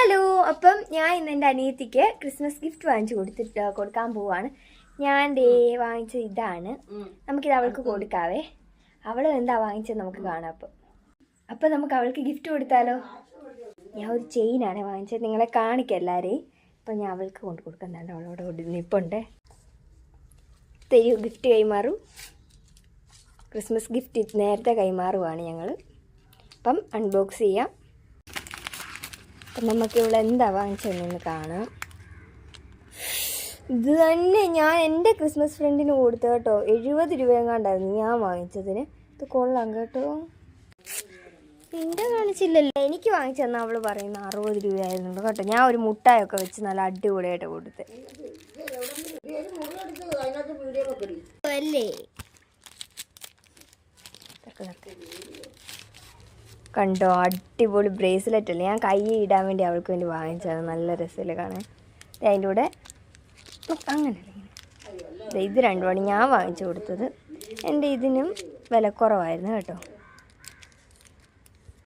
Hello, അപ്പം ഞാൻ ഇന്ന് എൻ്റെ അനിയത്തിക്ക് ക്രിസ്മസ് ഗിഫ്റ്റ് കൊടുക്കാൻ പോവാണ്. ഞാൻ വാങ്ങിച്ചത് ഇതാണ്. നമുക്കിത് അവൾക്ക് കൊടുക്കാവേ. അവൾ എന്താ വാങ്ങിച്ചത് നമുക്ക് കാണാം. അപ്പം നമുക്ക് അവൾക്ക് ഗിഫ്റ്റ് കൊടുത്താലോ? ഞാൻ ഒരു ചെയിനാണ് വാങ്ങിച്ചത്, നിങ്ങളെ കാണിക്കാം എല്ലാവരെയും. അപ്പം ഞാൻ അവൾക്ക് കൊടുക്കുന്നുണ്ട്. അവളോട് നിൽപ്പുണ്ട്. ഗിഫ്റ്റ് കൈമാറും. ക്രിസ്മസ് ഗിഫ്റ്റ് നേരത്തെ കൈമാറുവാണ് ഞങ്ങൾ. അപ്പം അൺബോക്സ് ചെയ്യാം. അപ്പം നമുക്കിവിടെ എന്താ വാങ്ങിച്ചതെന്ന് കാണാം. ഇത് തന്നെ ഞാൻ എൻ്റെ ക്രിസ്മസ് ഫ്രണ്ടിന് കൊടുത്തു കേട്ടോ. 70 രൂപയെങ്ങാണ്ടായിരുന്നു ഞാൻ വാങ്ങിച്ചതിന്. ഇത് കൊള്ളാം കേട്ടോ. എൻ്റെ കാണിച്ചില്ലല്ലോ. എനിക്ക് വാങ്ങിച്ചു തന്നാൽ അവൾ പറയുന്ന 60 രൂപയായിരുന്നു കേട്ടോ. ഞാൻ ഒരു മുട്ടായൊക്കെ വെച്ച് നല്ല അടിപൊളിയായിട്ട് കൊടുത്ത് അല്ലേ. കണ്ടോ, അടിപൊളി ബ്രേസ്ലെറ്റ് അല്ലേ. ഞാൻ കൈ ഇടാൻ വേണ്ടി അവൾക്ക് വേണ്ടി വാങ്ങിച്ചത്. നല്ല രസമില്ല കാണാൻ. അതിൻ്റെ കൂടെ അങ്ങനെയല്ല, ഇത് രണ്ടുമാണ് ഞാൻ വാങ്ങിച്ചു കൊടുത്തത്. എൻ്റെ ഇതിനും വിലക്കുറവായിരുന്നു കേട്ടോ.